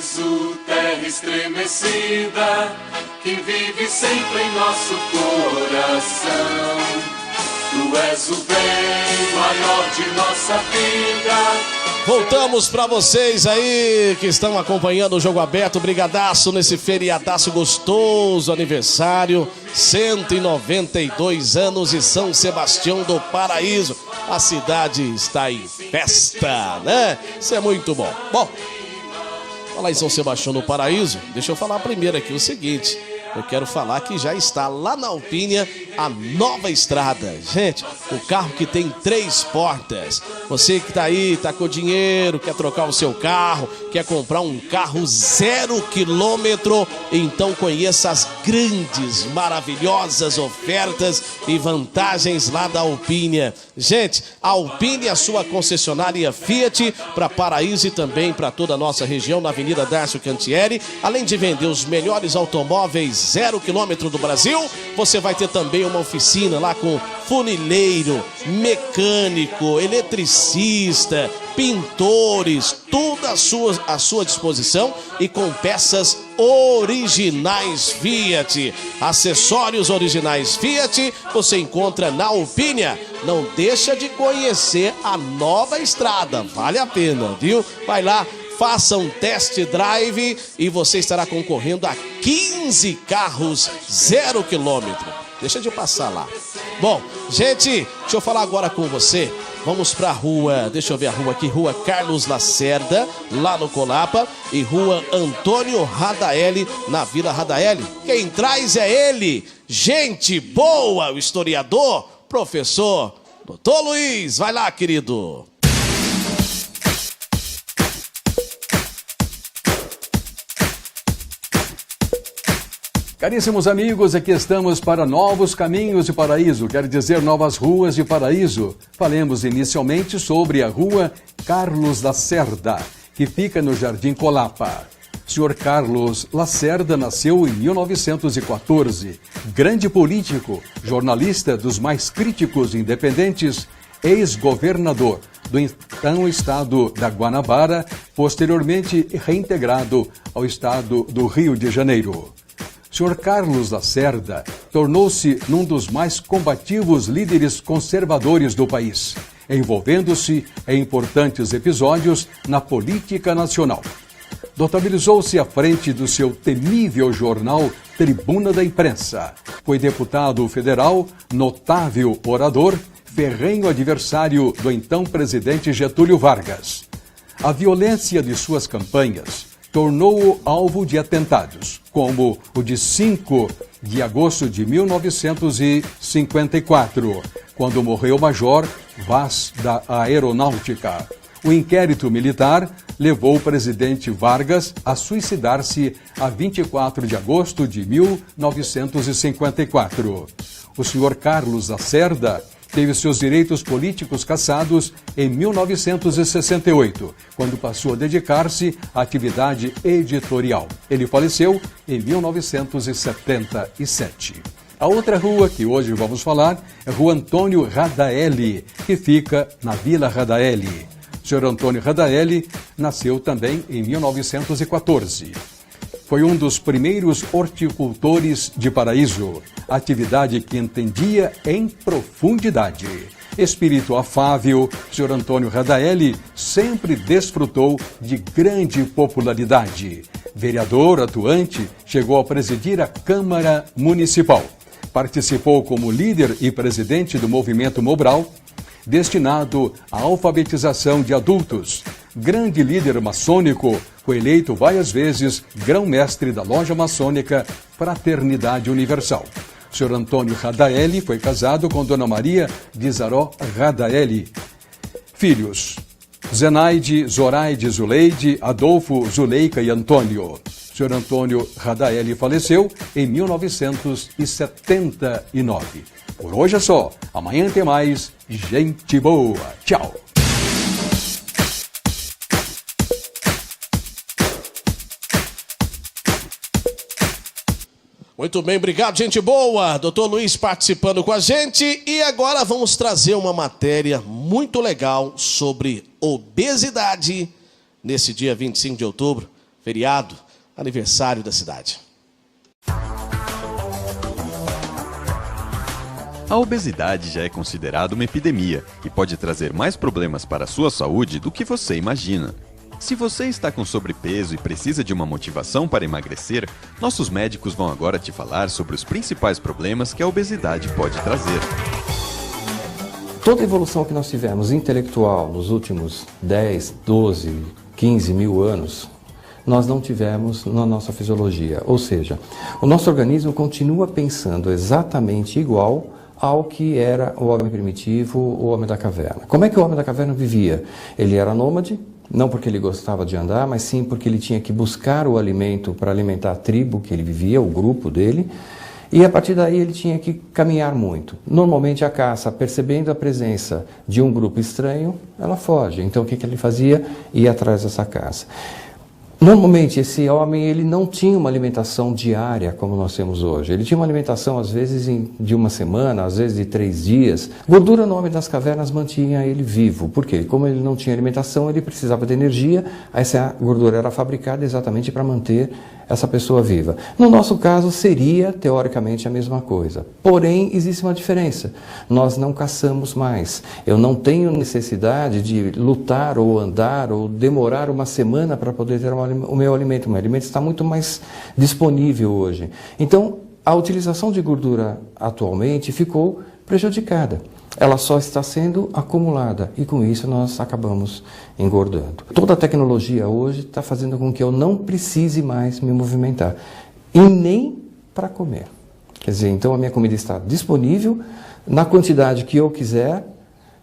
Paraíso, terra estremecida, que vive sempre em nosso coração. Tu és o bem maior de nossa vida. Voltamos pra vocês aí que estão acompanhando o Jogo Aberto. Brigadaço nesse feriadaço gostoso, aniversário, 192 anos de São Sebastião do Paraíso. A cidade está em festa, né? Isso é muito bom. Bom, falar em São Sebastião do Paraíso, deixa eu falar primeiro aqui o seguinte. Eu quero falar que já está lá na Alpínia a nova estrada. Gente, o carro que tem 3 portas. Você que tá aí, tá com dinheiro, quer trocar o seu carro, quer comprar um carro 0 quilômetro, então conheça as grandes, maravilhosas ofertas e vantagens lá da Alpínia. Gente, a Alpínia é a sua concessionária Fiat para Paraíso e também para toda a nossa região, na Avenida Dárcio Cantieri. Além de vender os melhores automóveis 0 quilômetro do Brasil, você vai ter também uma oficina lá com funileiro, mecânico, eletricista, pintores, tudo à sua disposição e com peças originais Fiat. Acessórios originais Fiat você encontra na Alpínia. Não deixa de conhecer a nova estrada, vale a pena, viu? Vai lá, faça um test drive e você estará concorrendo a 15 carros 0 quilômetro. Deixa de passar lá. Bom, gente, deixa eu falar agora com você. Vamos pra rua, deixa eu ver a rua aqui, Rua Carlos Lacerda, lá no Colapa, e Rua Antônio Radaeli, na Vila Radaeli. Quem traz é ele, gente boa, o historiador, professor Dr. Luiz. Vai lá, querido. Caríssimos amigos, aqui estamos para novos caminhos de Paraíso, quer dizer novas ruas de Paraíso. Falemos inicialmente sobre a Rua Carlos Lacerda, que fica no Jardim Colapa. Sr. Carlos Lacerda nasceu em 1914, grande político, jornalista dos mais críticos e independentes, ex-governador do então estado da Guanabara, posteriormente reintegrado ao estado do Rio de Janeiro. Sr. Carlos Lacerda tornou-se um dos mais combativos líderes conservadores do país, envolvendo-se em importantes episódios na política nacional. Notabilizou-se à frente do seu temível jornal Tribuna da Imprensa. Foi deputado federal, notável orador, ferrenho adversário do então presidente Getúlio Vargas. A violência de suas campanhas tornou-o alvo de atentados, como o de 5 de agosto de 1954, quando morreu o Major Vaz da Aeronáutica. O inquérito militar levou o presidente Vargas a suicidar-se a 24 de agosto de 1954. O senhor Carlos Lacerda teve seus direitos políticos cassados em 1968, quando passou a dedicar-se à atividade editorial. Ele faleceu em 1977. A outra rua que hoje vamos falar é a Rua Antônio Radaeli, que fica na Vila Radaeli. O senhor Antônio Radaeli nasceu também em 1914. Foi um dos primeiros horticultores de Paraíso, atividade que entendia em profundidade. Espírito afável, Sr. Antônio Radaeli sempre desfrutou de grande popularidade. Vereador atuante, chegou a presidir a Câmara Municipal. Participou como líder e presidente do Movimento Mobral, destinado à alfabetização de adultos. Grande líder maçônico, foi eleito várias vezes grão-mestre da loja maçônica Fraternidade Universal. O Sr. Antônio Radaeli foi casado com Dona Maria de Zaró Radaeli. Filhos: Zenaide, Zoraide, Zuleide, Adolfo, Zuleika e Antônio. O Sr. Antônio Radaeli faleceu em 1979. Por hoje é só. Amanhã tem mais. Gente boa. Tchau. Muito bem, obrigado, gente boa. Dr. Luiz participando com a gente. E agora vamos trazer uma matéria muito legal sobre obesidade. Nesse dia 25 de outubro, feriado, aniversário da cidade. A obesidade já é considerada uma epidemia e pode trazer mais problemas para a sua saúde do que você imagina. Se você está com sobrepeso e precisa de uma motivação para emagrecer, nossos médicos vão agora te falar sobre os principais problemas que a obesidade pode trazer. Toda a evolução que nós tivemos intelectual nos últimos 10, 12, 15 mil anos, nós não tivemos na nossa fisiologia. Ou seja, o nosso organismo continua pensando exatamente igual ao que era o homem primitivo, o homem da caverna. Como é que o homem da caverna vivia? Ele era nômade, não porque ele gostava de andar, mas sim porque ele tinha que buscar o alimento para alimentar a tribo que ele vivia, o grupo dele, e a partir daí ele tinha que caminhar muito. Normalmente a caça, percebendo a presença de um grupo estranho, ela foge. Então o que ele fazia? Ia atrás dessa caça. Normalmente esse homem ele não tinha uma alimentação diária como nós temos hoje. Ele tinha uma alimentação às vezes de uma semana, às vezes de 3 dias. Gordura no homem das cavernas mantinha ele vivo. Por quê? Como ele não tinha alimentação, ele precisava de energia. Essa gordura era fabricada exatamente para manter essa pessoa viva. No nosso caso seria teoricamente a mesma coisa. Porém existe uma diferença. Nós não caçamos mais. Eu não tenho necessidade de lutar ou andar ou demorar uma semana para poder ter o meu alimento. O meu alimento está muito mais disponível hoje. Então, a utilização de gordura atualmente ficou prejudicada. Ela só está sendo acumulada e com isso nós acabamos engordando. Toda a tecnologia hoje está fazendo com que eu não precise mais me movimentar e nem para comer. Quer dizer, então a minha comida está disponível na quantidade que eu quiser,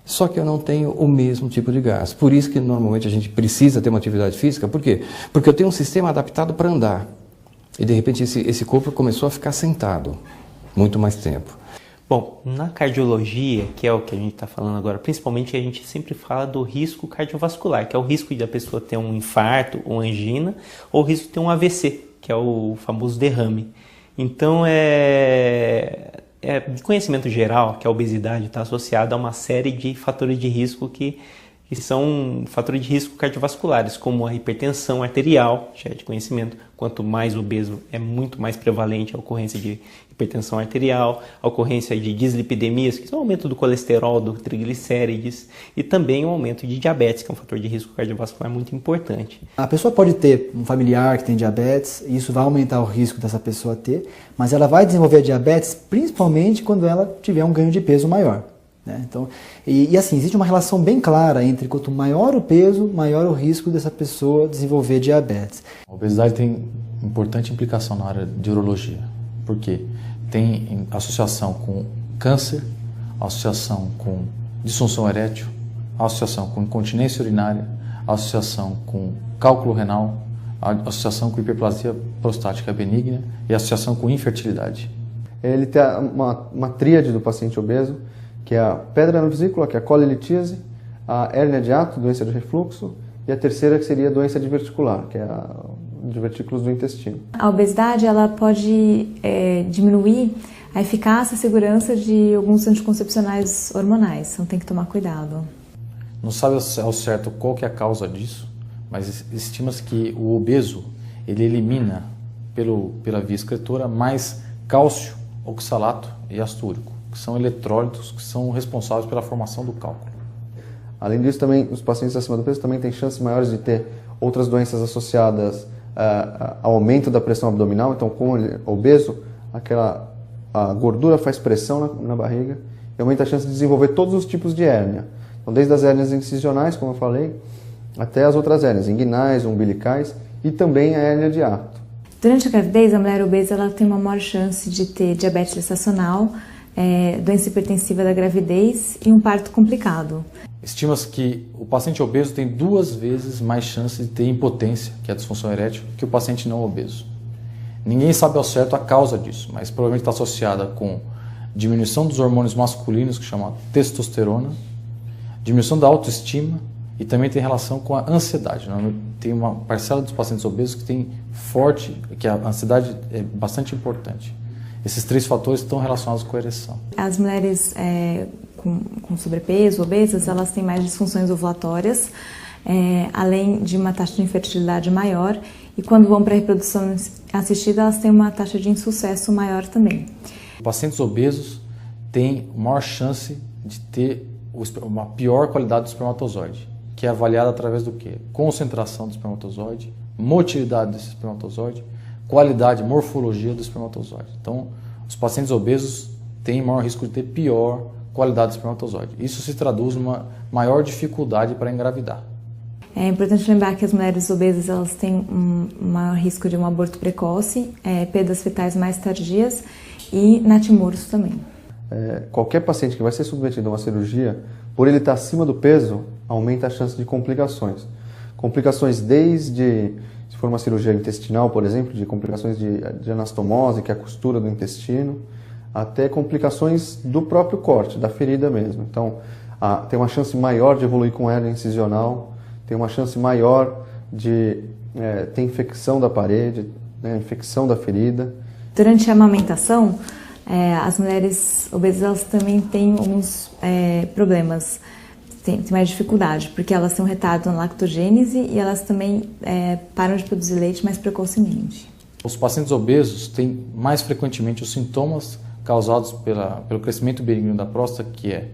só que eu não tenho o mesmo tipo de gasto. Por isso que normalmente a gente precisa ter uma atividade física. Por quê? Porque eu tenho um sistema adaptado para andar. E de repente esse corpo começou a ficar sentado muito mais tempo. Bom, na cardiologia, que é o que a gente está falando agora, principalmente a gente sempre fala do risco cardiovascular, que é o risco de a pessoa ter um infarto ou angina, ou o risco de ter um AVC, que é o famoso derrame. Então, de conhecimento geral que a obesidade está associada a uma série de fatores de risco que são fatores de risco cardiovasculares, como a hipertensão arterial, já é de conhecimento. Quanto mais obeso, é muito mais prevalente a ocorrência de hipertensão arterial, a ocorrência de dislipidemias, que são o aumento do colesterol, do triglicérides, e também o aumento de diabetes, que é um fator de risco cardiovascular muito importante. A pessoa pode ter um familiar que tem diabetes, e isso vai aumentar o risco dessa pessoa ter, mas ela vai desenvolver a diabetes principalmente quando ela tiver um ganho de peso maior. Então, e assim, existe uma relação bem clara entre quanto maior o peso, maior o risco dessa pessoa desenvolver diabetes. A obesidade tem importante implicação na área de urologia, porque tem associação com câncer, associação com disfunção erétil, associação com incontinência urinária, associação com cálculo renal, associação com hiperplasia prostática benigna e associação com infertilidade. Ele tem uma tríade do paciente obeso, que é a pedra na vesícula, que é a colelitíase, a hérnia de hiato, doença de refluxo, e a terceira que seria a doença diverticular, que é a divertículos do intestino. A obesidade ela pode diminuir a eficácia e segurança de alguns anticoncepcionais hormonais, então tem que tomar cuidado. Não sabe ao certo qual que é a causa disso, mas estima-se que o obeso ele elimina pela via excretora mais cálcio, oxalato e ácido úrico, que são eletrólitos que são responsáveis pela formação do cálculo. Além disso, também os pacientes acima do peso também têm chances maiores de ter outras doenças associadas ao aumento da pressão abdominal. Então, com o obeso, a gordura faz pressão na barriga e aumenta a chance de desenvolver todos os tipos de hérnia. Então, desde as hérnias incisionais, como eu falei, até as outras hérnias, inguinais, umbilicais e também a hérnia de hiato. Durante a gravidez, a mulher obesa ela tem uma maior chance de ter diabetes gestacional, doença hipertensiva da gravidez e um parto complicado. Estima-se que o paciente obeso tem 2 vezes mais chance de ter impotência, que é a disfunção erétil, que o paciente não obeso. Ninguém sabe ao certo a causa disso, mas provavelmente está associada com diminuição dos hormônios masculinos, que chama testosterona, diminuição da autoestima e também tem relação com a ansiedade. Tem uma parcela dos pacientes obesos que tem que a ansiedade é bastante importante. Esses 3 fatores estão relacionados com a ereção. As mulheres com sobrepeso, obesas, elas têm mais disfunções ovulatórias além de uma taxa de infertilidade maior, e quando vão para a reprodução assistida, elas têm uma taxa de insucesso maior também. Pacientes obesos têm maior chance de ter uma pior qualidade do espermatozoide, que é avaliada através do quê? Concentração do espermatozoide, motilidade desse espermatozoide, qualidade, morfologia do espermatozoide. Então, os pacientes obesos têm maior risco de ter pior qualidade do espermatozoide. Isso se traduz numa maior dificuldade para engravidar. É importante lembrar que as mulheres obesas elas têm um maior risco de um aborto precoce, perdas fetais mais tardias e natimorço também. Qualquer paciente que vai ser submetido a uma cirurgia, por ele estar acima do peso, aumenta a chance de complicações. Complicações desde, se for uma cirurgia intestinal, por exemplo, de complicações de anastomose, que é a costura do intestino, até complicações do próprio corte, da ferida mesmo. Então, tem uma chance maior de evoluir com hernia incisional, tem uma chance maior de ter infecção da parede, né, infecção da ferida. Durante a amamentação, as mulheres obesas elas também têm alguns problemas, têm mais dificuldade, porque elas têm um retardo na lactogênese e elas também param de produzir leite mais precocemente. Os pacientes obesos têm mais frequentemente os sintomas causados pelo crescimento benigno da próstata, que é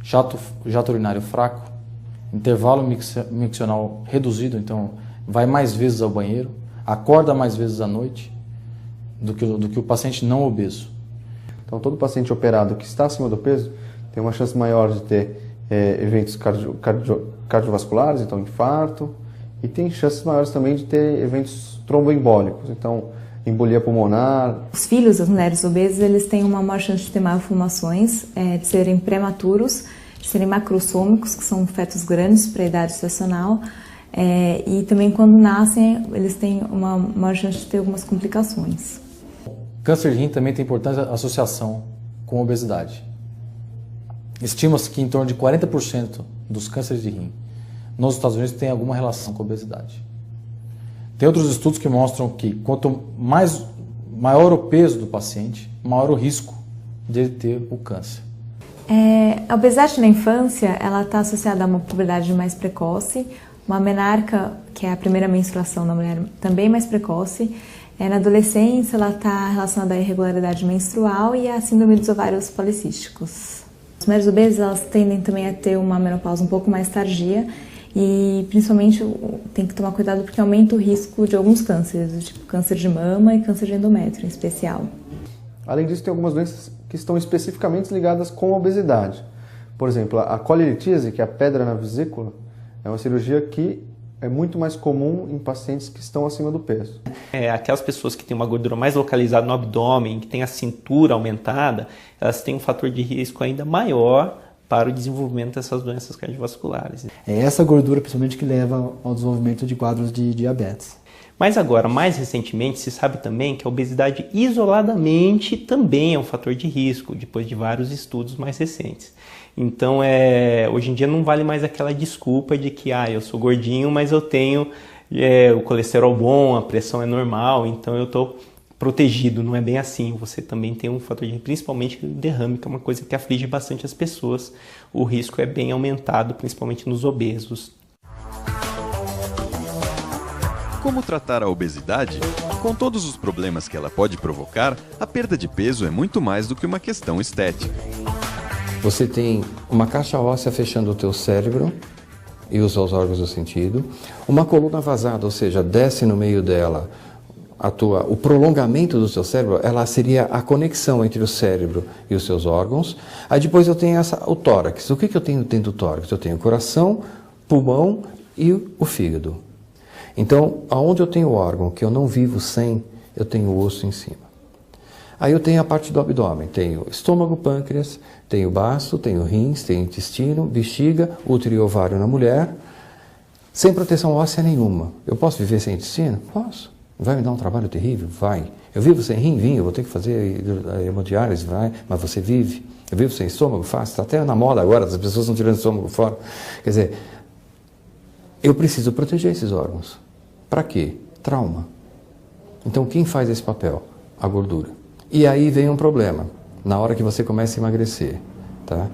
jato urinário fraco, intervalo miccional reduzido, então vai mais vezes ao banheiro, acorda mais vezes à noite do que o paciente não obeso. Então, todo paciente operado que está acima do peso tem uma chance maior de ter eventos cardiovasculares, então infarto, e tem chances maiores também de ter eventos tromboembólicos, então embolia pulmonar. Os filhos das mulheres obesas eles têm uma maior chance de ter malformações, de serem prematuros, de serem macrossômicos, que são fetos grandes para a idade gestacional, e também quando nascem eles têm uma maior chance de ter algumas complicações. Câncer de rim também tem importante associação com a obesidade. Estima-se que em torno de 40% dos cânceres de rim nos Estados Unidos tem alguma relação com a obesidade. Tem outros estudos que mostram que quanto maior o peso do paciente, maior o risco de ele ter o câncer. A obesidade na infância ela está associada a uma puberdade mais precoce, uma menarca, que é a primeira menstruação da mulher, também mais precoce. Na adolescência ela está relacionada à irregularidade menstrual e à síndrome dos ovários policísticos. As mulheres obesas elas tendem também a ter uma menopausa um pouco mais tardia e principalmente tem que tomar cuidado porque aumenta o risco de alguns cânceres, tipo câncer de mama e câncer de endométrio em especial. Além disso, tem algumas doenças que estão especificamente ligadas com a obesidade. Por exemplo, a colelitise, que é a pedra na vesícula, é uma cirurgia que é muito mais comum em pacientes que estão acima do peso. Aquelas pessoas que têm uma gordura mais localizada no abdômen, que têm a cintura aumentada, elas têm um fator de risco ainda maior para o desenvolvimento dessas doenças cardiovasculares. É essa gordura, principalmente, que leva ao desenvolvimento de quadros de diabetes. Mas agora, mais recentemente, se sabe também que a obesidade isoladamente também é um fator de risco, depois de vários estudos mais recentes. Então, hoje em dia não vale mais aquela desculpa de que eu sou gordinho, mas eu tenho o colesterol bom, a pressão é normal, então eu estou protegido. Não é bem assim. Você também tem um fator de risco, principalmente derrame, que é uma coisa que aflige bastante as pessoas. O risco é bem aumentado, principalmente nos obesos. Como tratar a obesidade? Com todos os problemas que ela pode provocar, a perda de peso é muito mais do que uma questão estética. Você tem uma caixa óssea fechando o teu cérebro e os órgãos do sentido, uma coluna vazada, ou seja, desce no meio dela o prolongamento do seu cérebro, ela seria a conexão entre o cérebro e os seus órgãos. Aí depois eu tenho o tórax. O que eu tenho dentro do tórax? Eu tenho o coração, pulmão e o fígado. Então, aonde eu tenho o órgão que eu não vivo sem, eu tenho o osso em cima. Aí eu tenho a parte do abdômen, tenho estômago, pâncreas, tenho baço, tenho rins, tenho intestino, bexiga, útero e ovário na mulher, sem proteção óssea nenhuma. Eu posso viver sem intestino? Posso. Vai me dar um trabalho terrível? Vai. Eu vivo sem rim? Vim. Eu vou ter que fazer hemodiálise? Vai. Mas você vive. Eu vivo sem estômago? Fácil. Está até na moda agora, as pessoas estão tirando o estômago fora. Quer dizer, eu preciso proteger esses órgãos. Para quê? Trauma. Então, quem faz esse papel? A gordura. E aí vem um problema, na hora que você começa a emagrecer. Tá?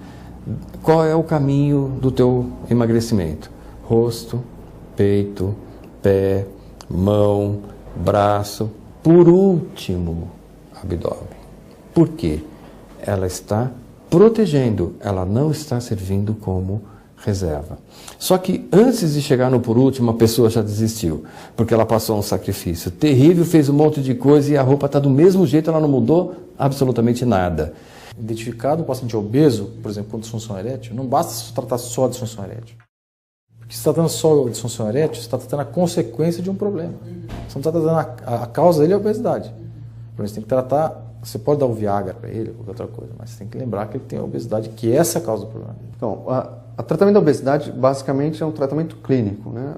Qual é o caminho do teu emagrecimento? rosto, peito, pé, mão, braço, por último, abdômen. Por quê? Ela está protegendo, ela não está servindo como reserva. Só que antes de chegar no por último, a pessoa já desistiu, porque ela passou um sacrifício terrível, fez um monte de coisa e a roupa está do mesmo jeito, ela não mudou absolutamente nada. Identificado um paciente obeso, por exemplo, com disfunção erétil, não basta tratar só a disfunção erétil. Porque se está tratando só a disfunção erétil, você está tratando a consequência de um problema. Você não está tratando a causa dele é a obesidade. Você tem que tratar, você pode dar o Viagra para ele, ou qualquer outra coisa, mas você tem que lembrar que ele tem a obesidade, que essa é a causa do problema. Então, o tratamento da obesidade basicamente é um tratamento clínico, né?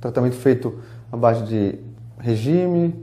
Tratamento feito à base de regime,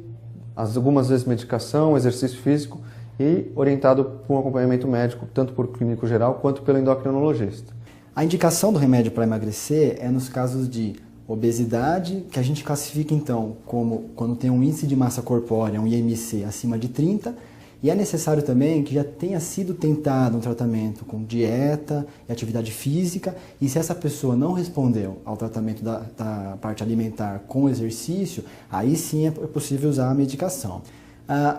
algumas vezes medicação, exercício físico e orientado por um acompanhamento médico, tanto por clínico geral quanto pelo endocrinologista. A indicação do remédio para emagrecer é nos casos de obesidade, que a gente classifica então como quando tem um índice de massa corpórea, um IMC, acima de 30, e é necessário também que já tenha sido tentado um tratamento com dieta e atividade física, e se essa pessoa não respondeu ao tratamento da parte alimentar com exercício, aí sim é possível usar a medicação.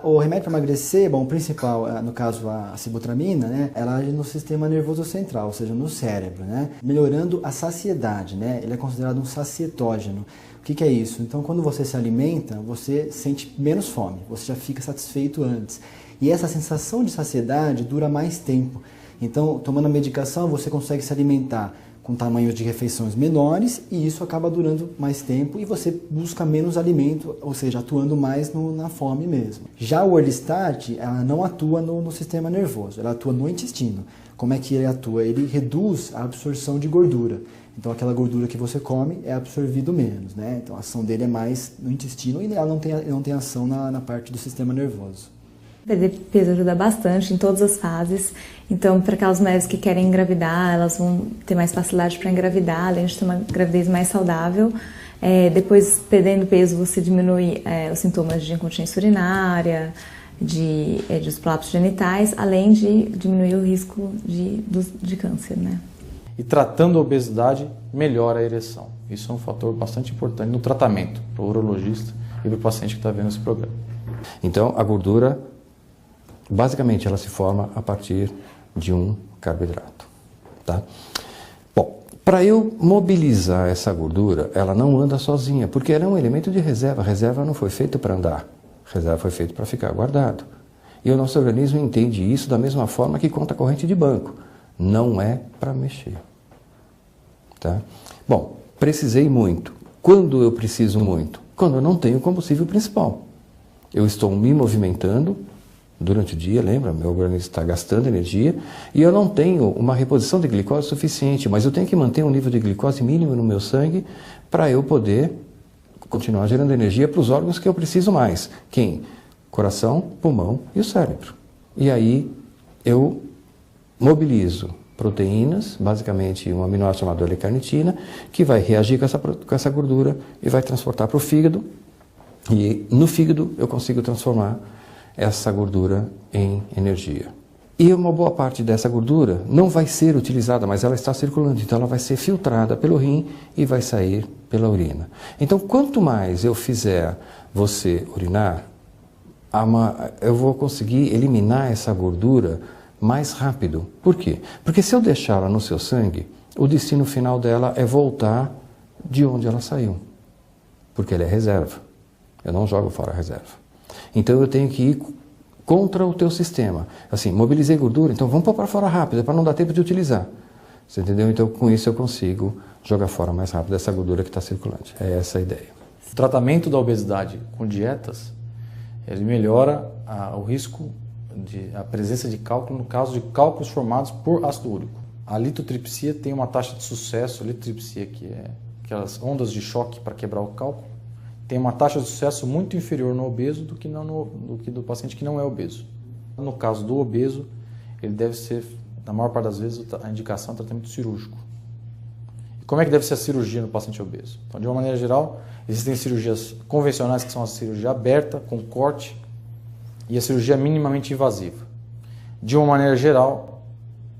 O remédio para emagrecer, bom, o principal, no caso a sibutramina, né, ela age no sistema nervoso central, ou seja, no cérebro, né, melhorando a saciedade, né, ele é considerado um sacietógeno. O que é isso? Então, quando você se alimenta, você sente menos fome, você já fica satisfeito antes. E essa sensação de saciedade dura mais tempo. Então, tomando a medicação, você consegue se alimentar com tamanhos de refeições menores e isso acaba durando mais tempo e você busca menos alimento, ou seja, atuando mais na fome mesmo. Já o Orlistat, ela não atua no sistema nervoso, ela atua no intestino. Como é que ele atua? Ele reduz a absorção de gordura. Então aquela gordura que você come é absorvido menos, né? Então a ação dele é mais no intestino e ela não tem ação na parte do sistema nervoso. Perder peso ajuda bastante em todas as fases, então para aquelas mulheres que querem engravidar, elas vão ter mais facilidade para engravidar, além de ter uma gravidez mais saudável. Depois, perdendo peso, você diminui os sintomas de incontinência urinária, dos prolapsos genitais, além de diminuir o risco de câncer, né? E tratando a obesidade, melhora a ereção. Isso é um fator bastante importante no tratamento para o urologista e para o paciente que está vendo esse programa. Então, a gordura, basicamente, ela se forma a partir de um carboidrato, tá? Bom, para eu mobilizar essa gordura, ela não anda sozinha, porque ela é um elemento de reserva. A reserva não foi feita para andar, a reserva foi feita para ficar guardado. E o nosso organismo entende isso da mesma forma que conta corrente de banco. Não é para mexer, tá? Bom, precisei muito. Quando eu preciso muito? Quando eu não tenho combustível principal. Eu estou me movimentando durante o dia, lembra? Meu organismo está gastando energia e eu não tenho uma reposição de glicose suficiente, mas eu tenho que manter um nível de glicose mínimo no meu sangue para eu poder continuar gerando energia para os órgãos que eu preciso mais. Quem? Coração, pulmão e o cérebro. E aí eu mobilizo proteínas, basicamente um aminoácido chamado L-carnitina, que vai reagir com essa gordura e vai transportar para o fígado. E no fígado eu consigo transformar essa gordura em energia. E uma boa parte dessa gordura não vai ser utilizada, mas ela está circulando, então ela vai ser filtrada pelo rim e vai sair pela urina. Então, quanto mais eu fizer você urinar, eu vou conseguir eliminar essa gordura mais rápido. Por quê? Porque se eu deixá-la no seu sangue, o destino final dela é voltar de onde ela saiu. Porque ela é reserva. Eu não jogo fora a reserva. Então eu tenho que ir contra o teu sistema. Assim, mobilizei gordura, então vamos pôr para fora rápido, para não dar tempo de utilizar. Você entendeu? Então com isso eu consigo jogar fora mais rápido essa gordura que está circulante. É essa a ideia. O tratamento da obesidade com dietas, ele melhora o risco a presença de cálculo no caso de cálculos formados por ácido úrico. A litotripsia tem uma taxa de sucesso, a litotripsia, que é aquelas ondas de choque para quebrar o cálculo, tem uma taxa de sucesso muito inferior no obeso do que do paciente que não é obeso. No caso do obeso, ele deve ser, na maior parte das vezes, a indicação é tratamento cirúrgico. E como é que deve ser a cirurgia no paciente obeso? Então, de uma maneira geral, existem cirurgias convencionais, que são a cirurgia aberta, com corte, e a cirurgia minimamente invasiva. De uma maneira geral,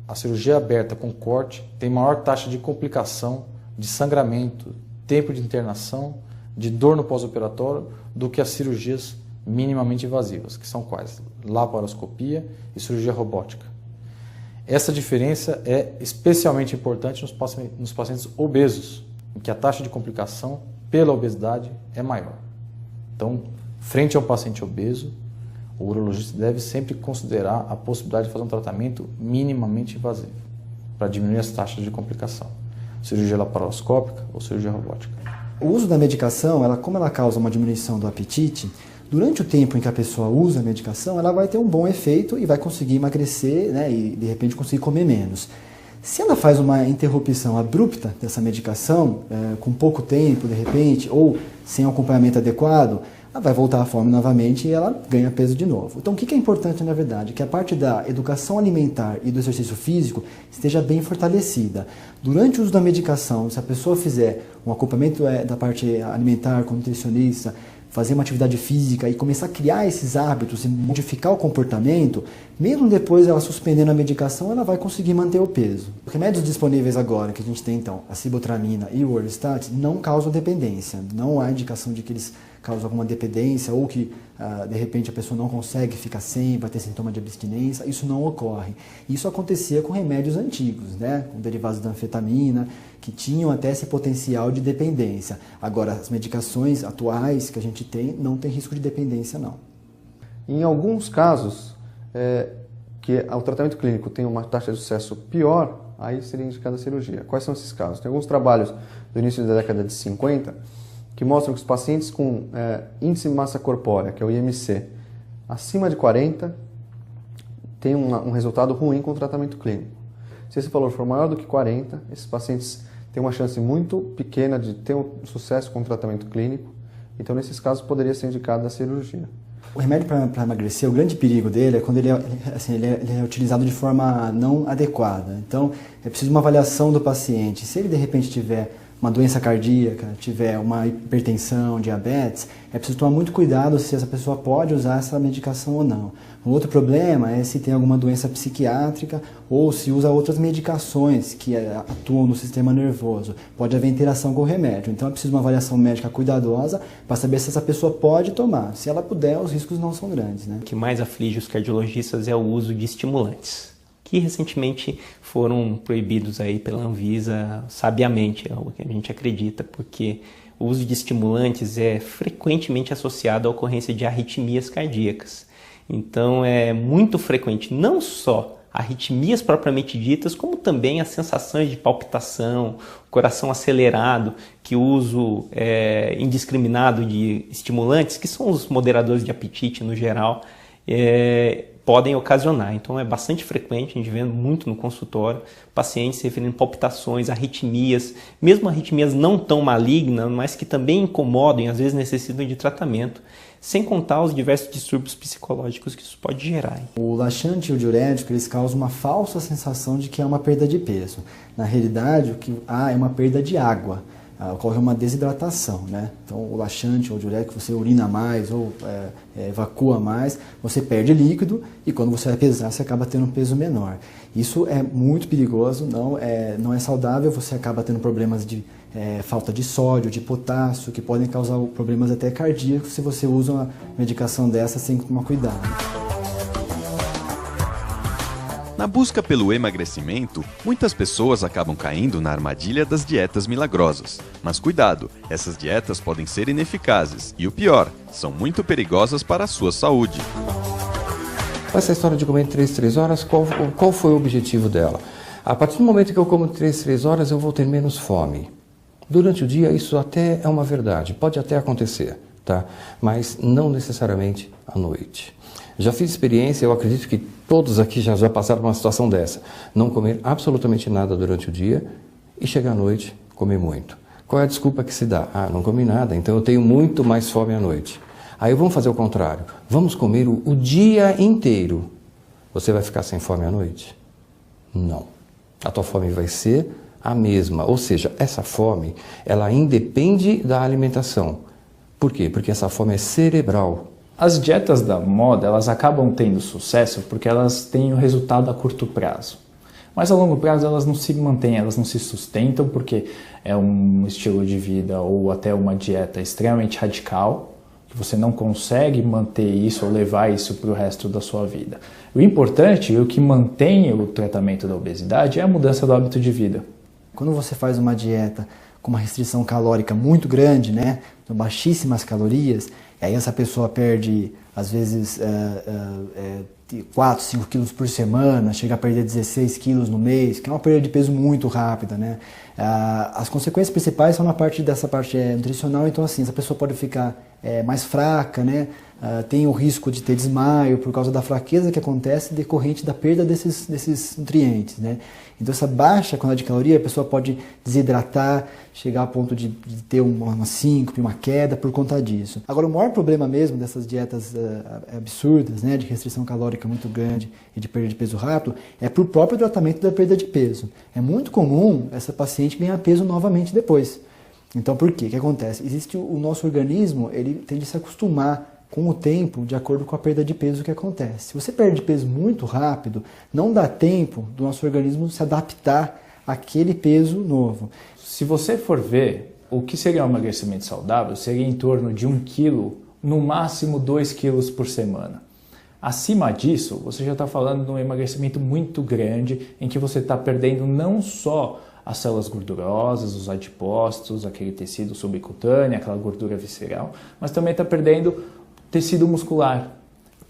a cirurgia aberta com corte tem maior taxa de complicação de sangramento, tempo de internação, de dor no pós-operatório, do que as cirurgias minimamente invasivas, que são quais? Laparoscopia e cirurgia robótica. Essa diferença é especialmente importante nos pacientes obesos, em que a taxa de complicação pela obesidade é maior. Então, frente ao paciente obeso, o urologista deve sempre considerar a possibilidade de fazer um tratamento minimamente invasivo, para diminuir as taxas de complicação, cirurgia laparoscópica ou cirurgia robótica. O uso da medicação, como ela causa uma diminuição do apetite, durante o tempo em que a pessoa usa a medicação, ela vai ter um bom efeito e vai conseguir emagrecer, né, e de repente conseguir comer menos. Se ela faz uma interrupção abrupta dessa medicação, com pouco tempo de repente, ou sem um acompanhamento adequado, ela vai voltar à fome novamente e ela ganha peso de novo. Então o que é importante na verdade? Que a parte da educação alimentar e do exercício físico esteja bem fortalecida. Durante o uso da medicação, se a pessoa fizer um acompanhamento da parte alimentar com o nutricionista, fazer uma atividade física e começar a criar esses hábitos e modificar o comportamento, mesmo depois ela suspendendo a medicação, ela vai conseguir manter o peso. Os remédios disponíveis agora, que a gente tem então, a sibutramina e o Orlistat, não causam dependência. Não há indicação de que eles causam alguma dependência ou que de repente a pessoa não consegue ficar sem, vai ter sintoma de abstinência. Isso não ocorre. Isso acontecia com remédios antigos, né? Com derivados da anfetamina, que tinham até esse potencial de dependência. Agora, as medicações atuais que a gente tem não tem risco de dependência, não. Em alguns casos, que o tratamento clínico tem uma taxa de sucesso pior, aí seria indicada a cirurgia. Quais são esses casos? Tem alguns trabalhos do início da década de 50 que mostram que os pacientes com índice de massa corpórea, que é o IMC, acima de 40, têm um resultado ruim com o tratamento clínico. Se esse valor for maior do que 40, esses pacientes têm uma chance muito pequena de ter um sucesso com o tratamento clínico. Então, nesses casos, poderia ser indicada a cirurgia. O remédio para emagrecer, o grande perigo dele é quando ele é utilizado de forma não adequada. Então, é preciso uma avaliação do paciente. Se ele, de repente, tiver uma doença cardíaca, tiver uma hipertensão, diabetes, é preciso tomar muito cuidado se essa pessoa pode usar essa medicação ou não. Um outro problema é se tem alguma doença psiquiátrica ou se usa outras medicações que atuam no sistema nervoso. Pode haver interação com o remédio. Então é preciso uma avaliação médica cuidadosa para saber se essa pessoa pode tomar. Se ela puder, os riscos não são grandes, né? O que mais aflige os cardiologistas é o uso de estimulantes, que recentemente foram proibidos aí pela Anvisa, sabiamente, é o que a gente acredita, porque o uso de estimulantes é frequentemente associado à ocorrência de arritmias cardíacas. Então é muito frequente, não só arritmias propriamente ditas, como também as sensações de palpitação, coração acelerado, que o uso indiscriminado de estimulantes, que são os moderadores de apetite no geral, podem ocasionar. Então é bastante frequente, a gente vê muito no consultório, pacientes se referindo a palpitações, arritmias, mesmo arritmias não tão malignas, mas que também incomodam e às vezes necessitam de tratamento, sem contar os diversos distúrbios psicológicos que isso pode gerar. O laxante e o diurético, eles causam uma falsa sensação de que é uma perda de peso. Na realidade, o que há é uma perda de água. Ocorre uma desidratação, né? Então, o laxante ou o diurético, você urina mais ou evacua mais, você perde líquido e quando você vai pesar, você acaba tendo um peso menor. Isso é muito perigoso, não é saudável, você acaba tendo problemas de falta de sódio, de potássio, que podem causar problemas até cardíacos se você usa uma medicação dessa sem tomar cuidado. Na busca pelo emagrecimento, muitas pessoas acabam caindo na armadilha das dietas milagrosas. Mas cuidado, essas dietas podem ser ineficazes e o pior, são muito perigosas para a sua saúde. Essa história de comer 3 horas, qual foi o objetivo dela? A partir do momento que eu como 3 horas, eu vou ter menos fome. Durante o dia, isso até é uma verdade, pode até acontecer, tá? Mas não necessariamente à noite. Já fiz experiência, eu acredito que todos aqui já passaram por uma situação dessa. Não comer absolutamente nada durante o dia e chegar à noite, comer muito. Qual é a desculpa que se dá? Não comi nada, então eu tenho muito mais fome à noite. Aí vamos fazer o contrário. Vamos comer o dia inteiro. Você vai ficar sem fome à noite? Não. A tua fome vai ser a mesma. Ou seja, essa fome, ela independe da alimentação. Por quê? Porque essa fome é cerebral. As dietas da moda, elas acabam tendo sucesso porque elas têm o resultado a curto prazo. Mas a longo prazo elas não se mantêm, elas não se sustentam, porque é um estilo de vida ou até uma dieta extremamente radical, que você não consegue manter isso ou levar isso para o resto da sua vida. O importante e o que mantém o tratamento da obesidade é a mudança do hábito de vida. Quando você faz uma dieta com uma restrição calórica muito grande, né, com baixíssimas calorias, e aí essa pessoa perde, às vezes, 4, 5 quilos por semana, chega a perder 16 quilos no mês, que é uma perda de peso muito rápida, né? As consequências principais são dessa parte nutricional, então assim, essa pessoa pode ficar mais fraca, né? Tem o risco de ter desmaio por causa da fraqueza que acontece decorrente da perda desses nutrientes, né? Então essa baixa quantidade de caloria, a pessoa pode desidratar, chegar a ponto de ter uma síncope, uma queda por conta disso. Agora o maior problema mesmo dessas dietas absurdas, né, de restrição calórica muito grande e de perda de peso rápido, é por próprio tratamento da perda de peso. É muito comum essa paciente ganhar peso novamente depois. Então por quê? O que acontece? Existe o nosso organismo, ele tende a se acostumar com o tempo, de acordo com a perda de peso que acontece. Se você perde peso muito rápido, não dá tempo do nosso organismo se adaptar àquele peso novo. Se você for ver, o que seria um emagrecimento saudável seria em torno de 1 quilo, no máximo 2 quilos por semana. Acima disso, você já está falando de um emagrecimento muito grande, em que você está perdendo não só as células gordurosas, os adipócitos, aquele tecido subcutâneo, aquela gordura visceral, mas também está perdendo tecido muscular.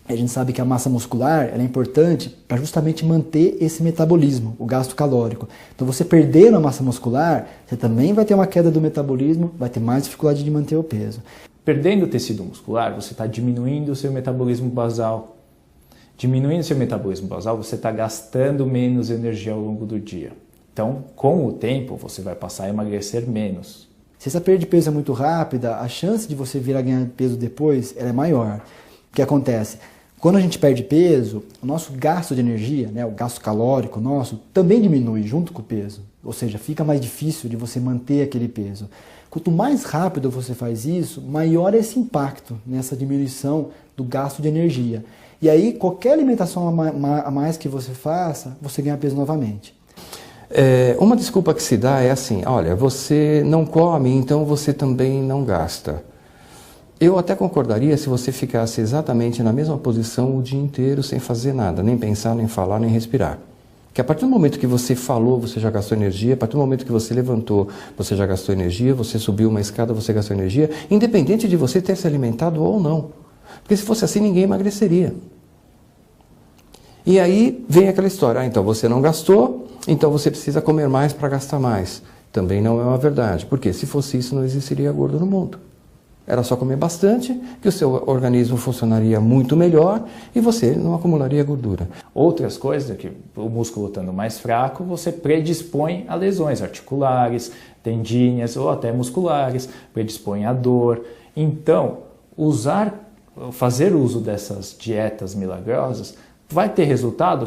A gente sabe que a massa muscular ela é importante para justamente manter esse metabolismo, o gasto calórico. Então você perdendo a massa muscular, você também vai ter uma queda do metabolismo, vai ter mais dificuldade de manter o peso. Perdendo o tecido muscular, você está diminuindo o seu metabolismo basal. Diminuindo o seu metabolismo basal, você está gastando menos energia ao longo do dia. Então, com o tempo, você vai passar a emagrecer menos. Se essa perda de peso é muito rápida, a chance de você vir a ganhar peso depois ela é maior. O que acontece? Quando a gente perde peso, o nosso gasto de energia, né, o gasto calórico nosso, também diminui junto com o peso. Ou seja, fica mais difícil de você manter aquele peso. Quanto mais rápido você faz isso, maior é esse impacto nessa diminuição do gasto de energia. E aí, qualquer alimentação a mais que você faça, você ganha peso novamente. Uma desculpa que se dá é assim, olha, você não come, então você também não gasta. Eu até concordaria se você ficasse exatamente na mesma posição o dia inteiro sem fazer nada, nem pensar, nem falar, nem respirar. Que a partir do momento que você falou, você já gastou energia, a partir do momento que você levantou, você já gastou energia, você subiu uma escada, você gastou energia, independente de você ter se alimentado ou não. Porque se fosse assim, ninguém emagreceria. E aí vem aquela história, então você não gastou, então você precisa comer mais para gastar mais. Também não é uma verdade, porque se fosse isso não existiria gordo no mundo. Era só comer bastante, que o seu organismo funcionaria muito melhor e você não acumularia gordura. Outras coisas, que o músculo estando mais fraco, você predispõe a lesões articulares, tendíneas ou até musculares, predispõe a dor. Então, fazer uso dessas dietas milagrosas vai ter resultado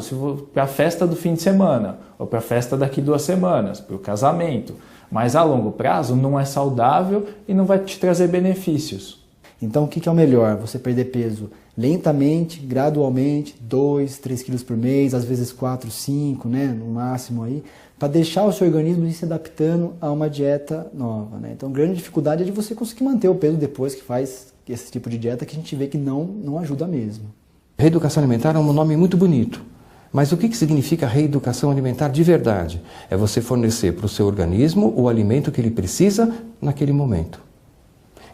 para a festa do fim de semana, ou para a festa daqui 2 semanas, para o casamento. Mas a longo prazo não é saudável e não vai te trazer benefícios. Então o que é o melhor? Você perder peso lentamente, gradualmente, 2, 3 quilos por mês, às vezes 4, 5, né, no máximo aí, para deixar o seu organismo ir se adaptando a uma dieta nova, né? Então a grande dificuldade é de você conseguir manter o peso depois que faz esse tipo de dieta, que a gente vê que não ajuda mesmo. Reeducação alimentar é um nome muito bonito, mas o que significa reeducação alimentar de verdade? É você fornecer para o seu organismo o alimento que ele precisa naquele momento.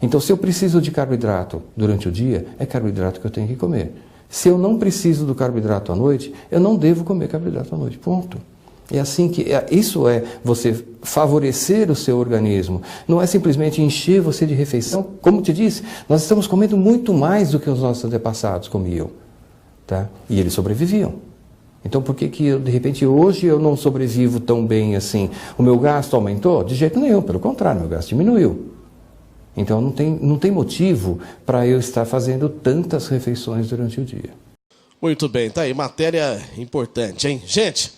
Então, se eu preciso de carboidrato durante o dia, é carboidrato que eu tenho que comer. Se eu não preciso do carboidrato à noite, eu não devo comer carboidrato à noite, ponto. É assim que isso é você favorecer o seu organismo. Não é simplesmente encher você de refeição. Como te disse, nós estamos comendo muito mais do que os nossos antepassados comiam. Tá? E eles sobreviviam. Então por que de repente hoje eu não sobrevivo tão bem assim? O meu gasto aumentou? De jeito nenhum, pelo contrário, meu gasto diminuiu. Então não tem motivo para eu estar fazendo tantas refeições durante o dia. Muito bem, tá aí, matéria importante, hein? Gente,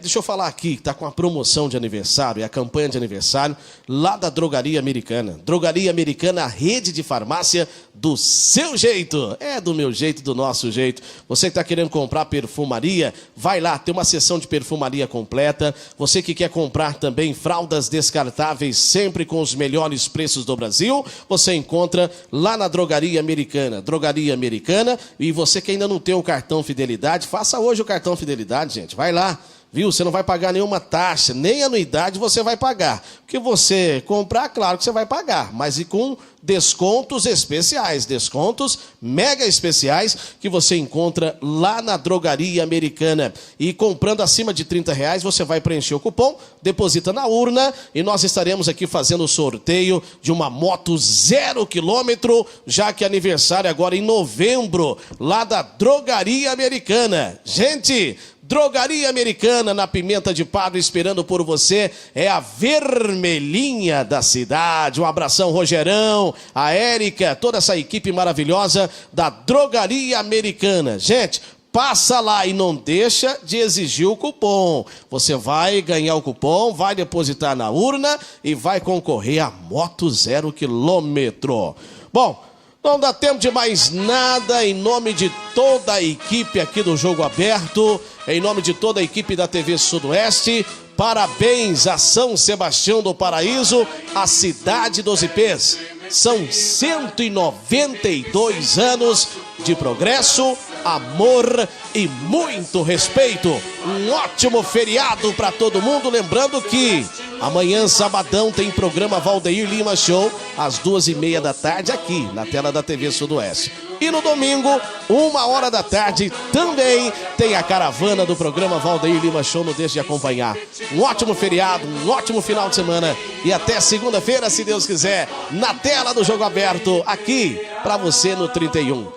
Deixa eu falar aqui, tá com a promoção de aniversário, a campanha de aniversário lá da Drogaria Americana. Drogaria Americana, a rede de farmácia do seu jeito. É do meu jeito, do nosso jeito. Você que está querendo comprar perfumaria, vai lá, tem uma seção de perfumaria completa. Você que quer comprar também fraldas descartáveis, sempre com os melhores preços do Brasil, você encontra lá na Drogaria Americana. Drogaria Americana. E você que ainda não tem o cartão Fidelidade, faça hoje o cartão Fidelidade, gente. Vai lá. Viu? Você não vai pagar nenhuma taxa, nem anuidade você vai pagar. O que você comprar, claro que você vai pagar, mas e com descontos especiais, descontos mega especiais que você encontra lá na Drogaria Americana. E comprando acima de R$30, você vai preencher o cupom, deposita na urna e nós estaremos aqui fazendo o sorteio de uma moto 0 km, já que é aniversário agora em novembro, lá da Drogaria Americana. Gente, Drogaria Americana, na Pimenta de Pardo, esperando por você, é a vermelhinha da cidade. Um abração, Rogerão, a Érica, toda essa equipe maravilhosa da Drogaria Americana. Gente, passa lá e não deixa de exigir o cupom. Você vai ganhar o cupom, vai depositar na urna e vai concorrer a moto 0 km. Bom, não dá tempo de mais nada. Em nome de toda a equipe aqui do Jogo Aberto, em nome de toda a equipe da TV Sudoeste, parabéns a São Sebastião do Paraíso, a cidade dos ipês. São 192 anos de progresso, amor e muito respeito. Um ótimo feriado para todo mundo. Lembrando que amanhã, sabadão, tem programa Valdeir Lima Show, às 2h30 da tarde, aqui na tela da TV Sudoeste. E no domingo, 1h da tarde, também tem a caravana do programa Valdeir Lima Show. Não deixe de acompanhar. Um ótimo feriado, um ótimo final de semana. E até segunda-feira, se Deus quiser, na tela do Jogo Aberto, aqui para você no 31.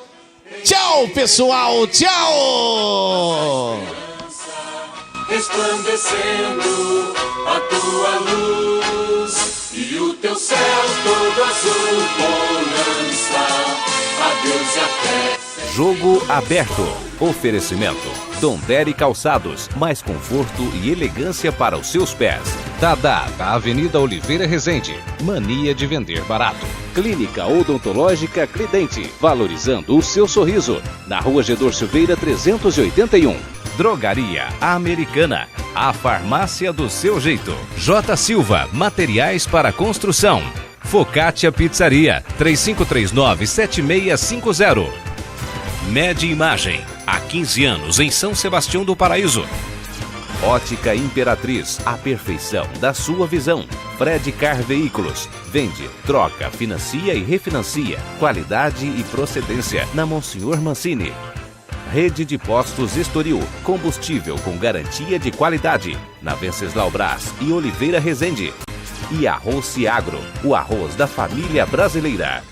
Tchau, pessoal, tchau! Resplandecendo a tua luz e o teu céu todo azul, bonança, adeus e até. Jogo Aberto. Oferecimento Donderi Calçados, mais conforto e elegância para os seus pés. Dada, da Avenida Oliveira Rezende. Mania de vender barato. Clínica Odontológica Cridente, valorizando o seu sorriso. Na Rua Gedor Silveira 381. Drogaria Americana, a farmácia do seu jeito. J. Silva, materiais para construção. Focaccia Pizzaria, 3539-7650. Med Imagem, há 15 anos em São Sebastião do Paraíso. Ótica Imperatriz, a perfeição da sua visão. Fred Car Veículos, vende, troca, financia e refinancia. Qualidade e procedência na Monsenhor Mancini. Rede de Postos Estoril, combustível com garantia de qualidade. Na Venceslau Brás e Oliveira Rezende. E Arroz Ciagro, o arroz da família brasileira.